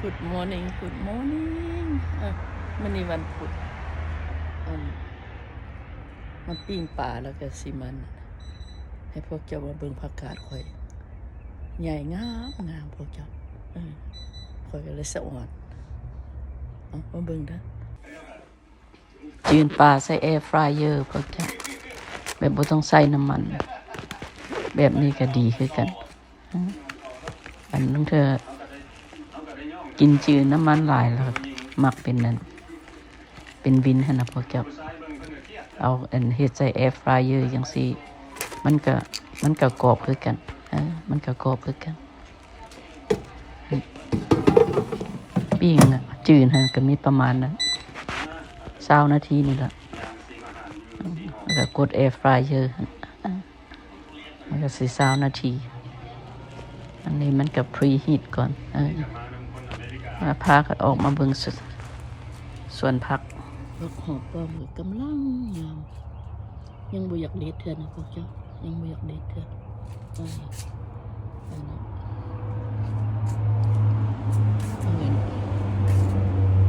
Good morning Good morning มื้อนี้วันพุธมาปิ้งปลาแล้วก็สิมันให้พวกเจ้ามาเบิ่งผักกาดข่อยใหญ่งามพวกเจ้าข่อยก็เลยสะอ่อนมาเบิ่งเด้อจืนปลาใส่แอร์ฟรายเออร์พวกเจ้าแบบบ่ต้องใส่น้ำมันแบบนี้ก็ดีคือกันอันนึงเธอกินจืดน้ำมันหลายแล้วมักเป็นนั้นเป็นวินหั่นน่ะพวกเจ้าเอาเฮ็ดใส่แอร์ฟรายเออร์จังซี่มันก็กรอบคือกันมันก็กรอบคือกันปิ้งน่ะจืดหั่นก็มีประมาณนั้น20นาทีนี่ล่ะแล้วก็กดแอร์ฟรายเออร์มันก็สิ20นาทีอันนี้มันก็พรีฮีทก่อนมาพากันออกมาเบิ่งส่วนผักหอมป้อมกำลังงามยังบ่อยากเด็ดเทื่อนะพวกเจ้ายังบ่อยากเด็ดเทื่อ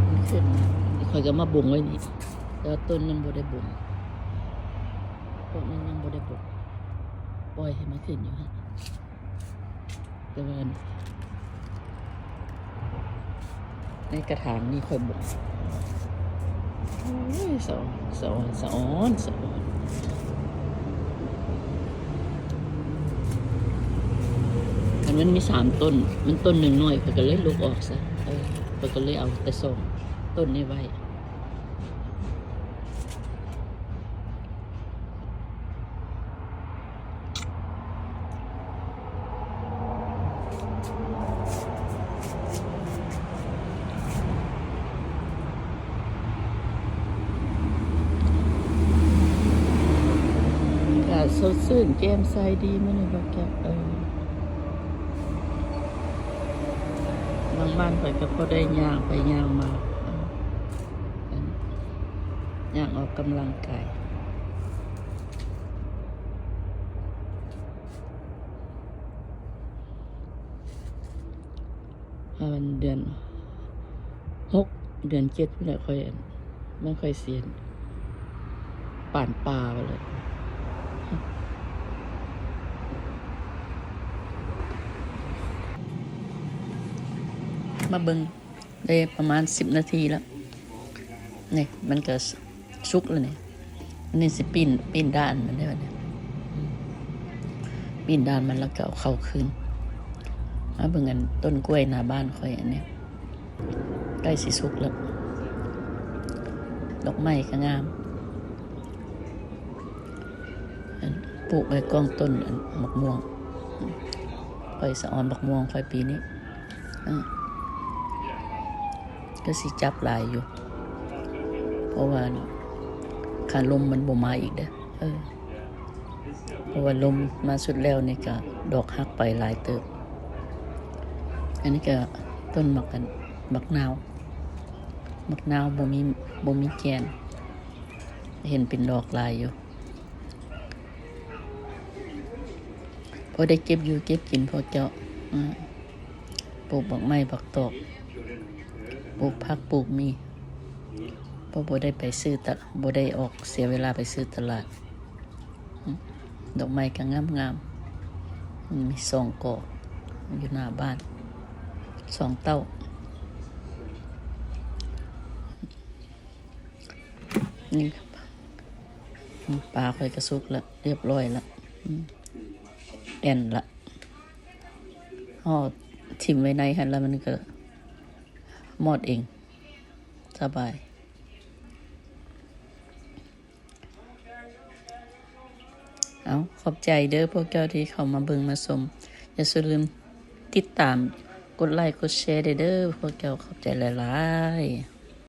มันขึ้นข่อยก็มาบ่งไว้นี่แต่ต้นนั้นบ่ได้บ่งต้นนั้นยังบ่ได้บ่งปล่อยให้มันขึ้นอยู่ฮะแต่ว่าในกระถางนี่ค่อยบ่งสอนมันมี3ต้นมันต้นหนึ่งน้อยก็เลยลุกออกซะก็เลยเอาแต่2ต้นนี้ไว้สดชื่นแจ่มใสดีมื้อนี้บ่แก่บางบ้านข่อยก็พอได้ย่างไปย่างมาย่างออกกำลังกายเดือน6เดือน7พุ่นแหละค่อยมันค่อยเสียนป่านปลาไปเลยมาเบิ่งได้ประมาณ10นาทีแล้วนี่มันก็สุกแล้วนี่สิปีนด้านมันได้บัดนี้ปีนด้านมันแล้วก็เอาเข้าคืนมาเบิ่งกันต้นกล้วยหน้าบ้านค่อยอันนี้ใกล้สิสุกแล้วดอกไม้ก็งามปลูกไว้กองต้นมะม่วงค่อยสะออนมะม่วงค่อยปีนี้ก็สิจับหลายอยู่เพราะว่าขาลมมันบ่มาอีกเด้อเพราะว่าลมมาสุดแล้วนี่ก็ดอกหักไปหลายเติบอันนี้ก็ต้นมักนาวบ่มีแกนเห็นเป็นดอกลายอยู่พอได้เก็บอยู่เก็บกินพอเจาะปลูกบักไม้บักตอกปลูกผักปลูกมีเพราะบ่ได้ไปซื้อบ่ได้ออกเสียเวลาไปซื้อตลาดดอกไม้ก็งามมี2กอกอยู่หน้าบ้าน2เต้านี่ปลาค่อยกระสุกแล้วเรียบร้อยแล้วแด่นละห่อทิ่มไว้ในหั่นแล้วมันก็หมดเองสบายขอบใจเด้อพวกเจ้าที่เข้ามาเบิ่งมาชมอย่าลืมติดตามกดไลค์กดแชร์เด้อพวกเจ้าขอบใจหลายๆ